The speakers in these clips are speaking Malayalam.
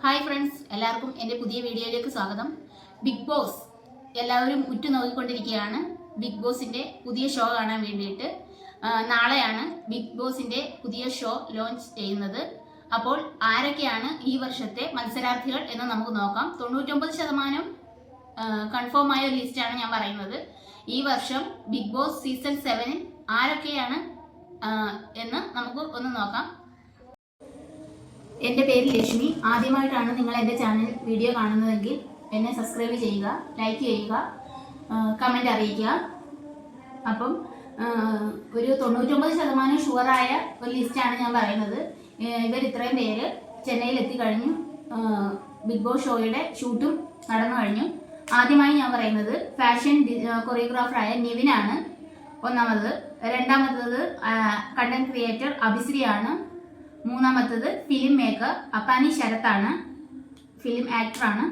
ഹായ് ഫ്രണ്ട്സ്, എല്ലാവർക്കും എൻ്റെ പുതിയ വീഡിയോയിലേക്ക് സ്വാഗതം. ബിഗ് ബോസ് എല്ലാവരും ഉറ്റുനോക്കിക്കൊണ്ടിരിക്കുകയാണ്. ബിഗ് ബോസിൻ്റെ പുതിയ ഷോ കാണാൻ വേണ്ടിയിട്ട് നാളെയാണ് ബിഗ് ബോസിൻ്റെ പുതിയ ഷോ ലോഞ്ച് ചെയ്യുന്നത്. അപ്പോൾ ആരൊക്കെയാണ് ഈ വർഷത്തെ മത്സരാർത്ഥികൾ എന്ന് നമുക്ക് നോക്കാം. 99% കൺഫേം ആയ ഒരു ലിസ്റ്റാണ് ഞാൻ പറയുന്നത്. ഈ വർഷം ബിഗ് ബോസ് സീസൺ 7 ആരൊക്കെയാണ് എന്ന് നമുക്ക് ഒന്ന് നോക്കാം. എൻ്റെ പേര് ലക്ഷ്മി. ആദ്യമായിട്ടാണ് നിങ്ങൾ എൻ്റെ ചാനൽ വീഡിയോ കാണുന്നതെങ്കിൽ എന്നെ സബ്സ്ക്രൈബ് ചെയ്യുക, ലൈക്ക് ചെയ്യുക, കമൻറ്റ് അറിയിക്കുക. അപ്പം ഒരു 99% ഷുവറായ ഒരു ലിസ്റ്റാണ് ഞാൻ പറയുന്നത്. ഇവർ ഇത്രയും പേര് ചെന്നൈയിൽ എത്തിക്കഴിഞ്ഞു. ബിഗ് ബോസ് ഷോയുടെ ഷൂട്ടും നടന്നു കഴിഞ്ഞു. ആദ്യമായി ഞാൻ പറയുന്നത് ഫാഷൻ കൊറിയോഗ്രാഫറായ നിവിനാണ് ഒന്നാമത്. രണ്ടാമത്തത് കണ്ടന്റ് ക്രിയേറ്റർ അഭിശ്രീയാണ്. മൂന്നാമത്തത് ഫിലിം മേക്കർ അപ്പാനി ശരത്താണ്, ഫിലിം ആക്ടറാണ്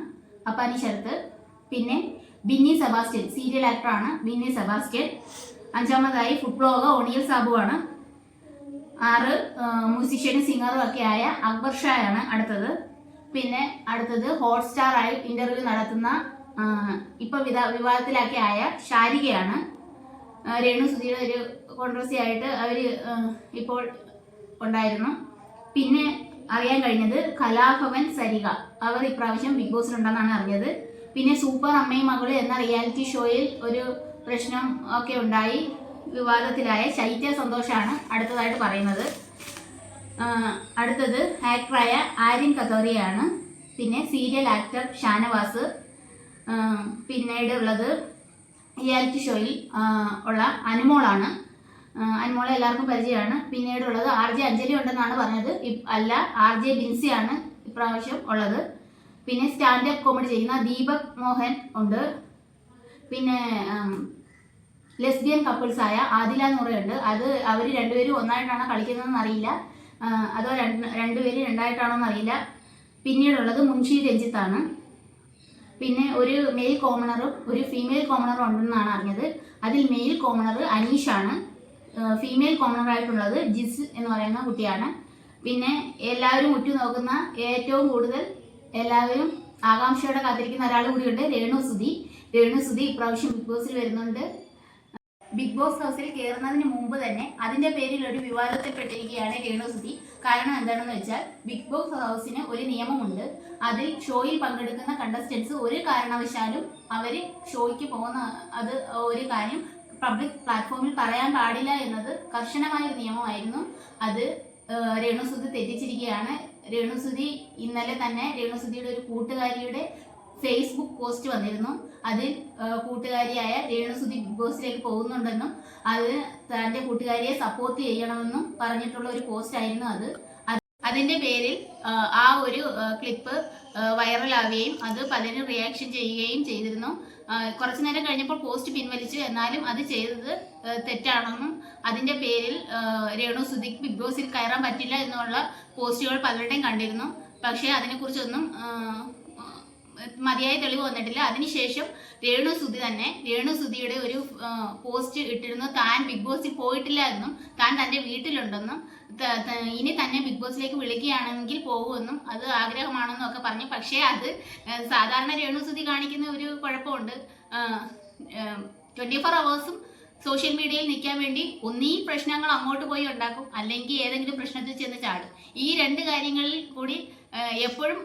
അപ്പാനി ശരത്ത്. പിന്നെ ബിന്നി സെബാസ്റ്റ്യൻ, സീരിയൽ ആക്ടറാണ് ബിന്നി സെബാസ്റ്റ്യൻ. അഞ്ചാമതായി ഫുഡ് ബ്ലോഗർ ഒണിയൽ സാബുവാണ്. 6 മ്യൂസിഷ്യനും സിംഗറും ഒക്കെ ആയ അക്ബർ ഷായാണ് അടുത്തത്. പിന്നെ അടുത്തത് ഹോട്ട്സ്റ്റാർ ആയി ഇന്റർവ്യൂ നടത്തുന്ന ഇപ്പൊ വിവാദത്തിലാക്കി ആയ ഷാരികയാണ്. രേണു സുധിയുടെ ഒരു കോൺട്രവേഴ്സി ആയിട്ട് അവർ ഇപ്പോൾ ഉണ്ടായിരുന്നു. പിന്നെ അറിയാൻ കഴിഞ്ഞത് കലാഭവൻ സരിക, അവർ ഇപ്രാവശ്യം ബിഗ് ബോസിലുണ്ടെന്നാണ് അറിഞ്ഞത്. പിന്നെ സൂപ്പർ അമ്മയും മകള് എന്ന റിയാലിറ്റി ഷോയിൽ ഒരു പ്രശ്നം ഒക്കെ ഉണ്ടായി വിവാദത്തിലായ ശൈത്യ സന്തോഷാണ് അടുത്തതായിട്ട് പറയുന്നത്. അടുത്തത് ആക്ടറായ ആര്യൻ കത്തോറിയാണ്. പിന്നെ സീരിയൽ ആക്ടർ ഷാനവാസ്. പിന്നീട് ഉള്ളത് റിയാലിറ്റി ഷോയിൽ ഉള്ള അനുമോളാണ്. അനുമോളെ എല്ലാവർക്കും പരിചയമാണ്. പിന്നീടുള്ളത് RJ അഞ്ജലി ഉണ്ടെന്നാണ് പറഞ്ഞത്. അല്ല, RJ ബിൻസിയാണ് ഇപ്രാവശ്യം ഉള്ളത്. പിന്നെ സ്റ്റാൻഡപ്പ് കോമഡി ചെയ്യുന്ന ദീപക് മോഹൻ ഉണ്ട്. പിന്നെ ലെസ്ബിയൻ കപ്പിൾസായ ആദില നൂറയുണ്ട്. അത് അവർ രണ്ടുപേരും ഒന്നായിട്ടാണോ കളിക്കുന്നതെന്ന് അറിയില്ല, അതോ രണ്ടുപേരും രണ്ടായിട്ടാണോ എന്നറിയില്ല. പിന്നീടുള്ളത് മുൻഷി രഞ്ജിത്താണ്. പിന്നെ ഒരു മെയിൽ കോമണറും ഒരു ഫീമെയിൽ കോമണറും ഉണ്ടെന്നാണ് അറിഞ്ഞത്. അതിൽ മെയിൽ കോമണർ അനീഷാണ്. ഫീമെയിൽ കോമണർ ആയിട്ടുള്ളത് ജിസ് എന്ന് പറയുന്ന കുട്ടിയാണ്. പിന്നെ എല്ലാവരും ഉറ്റുനോക്കുന്ന, ഏറ്റവും കൂടുതൽ എല്ലാവരും ആകാംക്ഷയോടെ കാത്തിരിക്കുന്ന ഒരാൾ കൂടിയുണ്ട്, രേണു സുധി. രേണു സുധി ഇപ്രാവശ്യം ബിഗ് ബോസിൽ വരുന്നുണ്ട്. ബിഗ് ബോസ് ഹൗസിൽ കയറുന്നതിന് മുമ്പ് തന്നെ അതിന്റെ പേരിൽ ഒരു വിവാദത്തിൽപ്പെട്ടിരിക്കുകയാണ് രേണു സുധി. കാരണം എന്താണെന്ന് വെച്ചാൽ ബിഗ് ബോസ് ഹൗസിന് ഒരു നിയമമുണ്ട്. അതിൽ ഷോയിൽ പങ്കെടുക്കുന്ന കണ്ടസ്റ്റൻസ് ഒരു കാരണവശാലും അവര് ഷോയ്ക്ക് പോകുന്ന അത് ഒരു കാര്യം പബ്ലിക് പ്ലാറ്റ്ഫോമിൽ പറയാൻ പാടില്ല എന്നത് കർശനമായ ഒരു നിയമമായിരുന്നു. അത് രേണുസുധി തെറ്റിച്ചിരിക്കുകയാണ്. രേണുസുധി ഇന്നലെ തന്നെ രേണുസുധിയുടെ ഒരു കൂട്ടുകാരിയുടെ ഫേസ്ബുക്ക് പോസ്റ്റ് വന്നിരുന്നു. അതിൽ കൂട്ടുകാരിയായ രേണുസുധി ബിഗ് ബോസിലേക്ക് പോകുന്നുണ്ടെന്നും അത് തൻ്റെ കൂട്ടുകാരിയെ സപ്പോർട്ട് ചെയ്യണമെന്നും പറഞ്ഞിട്ടുള്ള ഒരു പോസ്റ്റ് ആയിരുന്നു അത്. അതിന്റെ പേരിൽ ആ ഒരു ക്ലിപ്പ് വൈറലാവുകയും അത് പലരും റിയാക്ഷൻ ചെയ്യുകയും ചെയ്തിരുന്നു. കുറച്ചു നേരം കഴിഞ്ഞപ്പോൾ പോസ്റ്റ് പിൻവലിച്ചു. എന്നാലും അത് ചെയ്തത് തെറ്റാണെന്നും അതിന്റെ പേരിൽ രേണു സുധിക്ക് ബിഗ് ബോസിൽ കയറാൻ പറ്റില്ല എന്നുള്ള പോസ്റ്റുകൾ പലരുടെയും കണ്ടിരുന്നു. പക്ഷേ അതിനെക്കുറിച്ചൊന്നും മതിയായ തെളിവ് വന്നിട്ടില്ല. അതിനുശേഷം രേണു സുധിയുടെ ഒരു പോസ്റ്റ് ഇട്ടിരുന്നു. താൻ ബിഗ് ബോസിൽ പോയിട്ടില്ല എന്നും താൻ തൻ്റെ വീട്ടിലുണ്ടെന്നും ഇനി തന്നെ ബിഗ് ബോസിലേക്ക് വിളിക്കുകയാണെങ്കിൽ പോകുമെന്നും അത് ആഗ്രഹമാണെന്നും ഒക്കെ പറഞ്ഞു. പക്ഷേ അത് സാധാരണ രേണു സുധി കാണിക്കുന്ന ഒരു കുഴപ്പമുണ്ട്. 24 hours സോഷ്യൽ മീഡിയയിൽ നിൽക്കാൻ വേണ്ടി ഒന്നീ പ്രശ്നങ്ങൾ അങ്ങോട്ട് പോയി ഉണ്ടാക്കും, അല്ലെങ്കിൽ ഏതെങ്കിലും പ്രശ്നത്തിൽ ചെന്ന് ചാടും. ഈ 2 കാര്യങ്ങളിൽ കൂടി എപ്പോഴും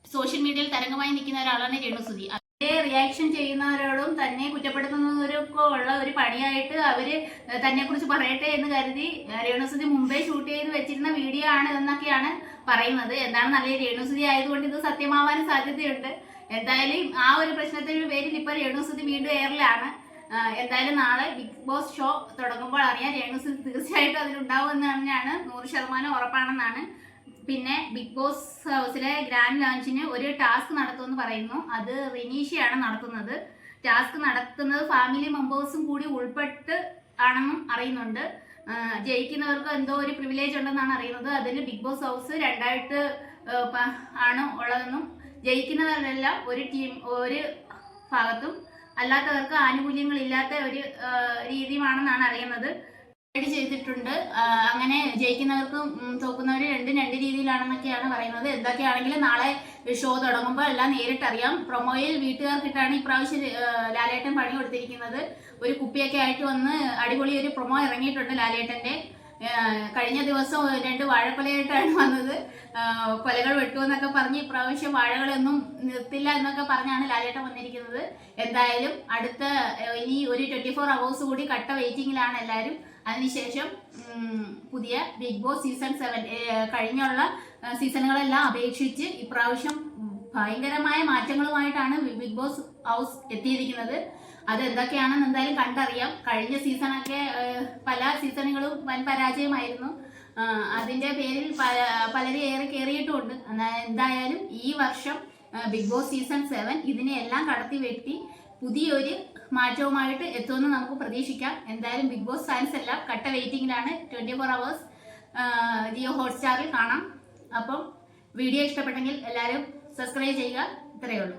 സോഷ്യൽ മീഡിയയിൽ തരംഗമായി നിൽക്കുന്ന ഒരാളാണ് രേണു സുധി. അതേ റിയാക്ഷൻ ചെയ്യുന്നവരോടും തന്നെ കുറ്റപ്പെടുത്തുന്നവരൊക്കെ ഉള്ള ഒരു പണിയായിട്ട് അവര് തന്നെ കുറിച്ച് പറയട്ടെ എന്ന് കരുതി രേണുസുധി മുമ്പേ ഷൂട്ട് ചെയ്ത് വെച്ചിരുന്ന വീഡിയോ ആണ് എന്നൊക്കെയാണ് പറയുന്നത്. എന്താണെന്നറിയ, രേണുസുധി ആയതുകൊണ്ട് ഇത് സത്യമാവാനും സാധ്യതയുണ്ട്. എന്തായാലും ആ ഒരു പ്രശ്നത്തിന്റെ പേരിൽ ഇപ്പൊ രേണുസുധി വീണ്ടും എയറിലാണ്. എന്തായാലും നാളെ ബിഗ് ബോസ് ഷോ തുടങ്ങുമ്പോൾ അറിയാം, രേണുസുധി തീർച്ചയായിട്ടും അതിലുണ്ടാവും എന്ന് തന്നെയാണ് 100% ഉറപ്പാണെന്നാണ്. പിന്നെ ബിഗ് ബോസ് ഹൗസിലെ ഗ്രാൻഡ് ലോഞ്ചിന് ഒരു ടാസ്ക് നടത്തുമെന്ന് പറയുന്നു. അത് റിനീഷയാണ് നടത്തുന്നത്. ടാസ്ക് നടത്തുന്നത് ഫാമിലി മെമ്പേഴ്സും കൂടി ഉൾപ്പെട്ട് ആണെന്നും അറിയുന്നുണ്ട്. ജയിക്കുന്നവർക്ക് എന്തോ ഒരു പ്രിവിലേജ് ഉണ്ടെന്നാണ് അറിയുന്നത്. അതിന് ബിഗ് ബോസ് ഹൗസ് 2ആയിട്ട് ആണ് ഉള്ളതെന്നും ജയിക്കുന്നവരെല്ലാം ഒരു ഭാഗത്തും അല്ലാത്തവർക്ക് ആനുകൂല്യങ്ങളില്ലാത്ത ഒരു രീതിയുമാണെന്നാണ് അറിയുന്നത്. ചെയ്തിട്ടുണ്ട്. അങ്ങനെ ജയിക്കുന്നവർക്കും തോക്കുന്നവർ രണ്ടും രണ്ട് രീതിയിലാണെന്നൊക്കെയാണ് പറയുന്നത്. എന്തൊക്കെയാണെങ്കിലും നാളെ ഷോ തുടങ്ങുമ്പോൾ എല്ലാം നേരിട്ടറിയാം. പ്രൊമോയിൽ വീട്ടുകാർക്കിട്ടാണ് ഇപ്രാവശ്യം ലാലേട്ടൻ പണി കൊടുത്തിരിക്കുന്നത്. ഒരു കുപ്പിയൊക്കെ ആയിട്ട് വന്ന് അടിപൊളി ഒരു പ്രൊമോ ഇറങ്ങിയിട്ടുണ്ട് ലാലേട്ടന്റെ. കഴിഞ്ഞ ദിവസം 2 വാഴക്കൊലയായിട്ടാണ് വന്നത്. കൊലകൾ വെട്ടുമെന്നൊക്കെ പറഞ്ഞ് ഇപ്രാവശ്യം വാഴകളൊന്നും നിർത്തില്ല എന്നൊക്കെ പറഞ്ഞാണ് ലാലേട്ടൻ വന്നിരിക്കുന്നത്. എന്തായാലും അടുത്ത ഇനി ഒരു 24 hours കൂടി കട്ട വെയിറ്റിംഗിലാണ് എല്ലാവരും. അതിനുശേഷം പുതിയ ബിഗ് ബോസ് സീസൺ 7 കഴിഞ്ഞുള്ള സീസണുകളെല്ലാം അപേക്ഷിച്ച് ഇപ്രാവശ്യം ഭയങ്കരമായ മാറ്റങ്ങളുമായിട്ടാണ് ബിഗ് ബോസ് ഹൗസ് എത്തിയിരിക്കുന്നത്. അതെന്തൊക്കെയാണെന്ന് എന്തായാലും കണ്ടറിയാം. കഴിഞ്ഞ സീസണൊക്കെ പല സീസണുകളും വൻ പരാജയമായിരുന്നു. അതിൻ്റെ പേരിൽ പലരും ഏറെ കയറിയിട്ടുമുണ്ട്. എന്തായാലും ഈ വർഷം ബിഗ് ബോസ് സീസൺ 7 ഇതിനെയെല്ലാം കടത്തി വെട്ടി പുതിയൊരു മാറ്റവുമായിട്ട് എത്തുമെന്ന് നമുക്ക് പ്രതീക്ഷിക്കാം. എന്തായാലും ബിഗ് ബോസ് ഫാൻസ് എല്ലാം കട്ട വെയിറ്റിംഗിലാണ്. 24 hours ജിയോ ഹോട്ട്സ്റ്റാറിൽ കാണാം. അപ്പം വീഡിയോ ഇഷ്ടപ്പെട്ടെങ്കിൽ എല്ലാവരും സബ്സ്ക്രൈബ് ചെയ്യുക. ഇത്രയേ ഉള്ളൂ.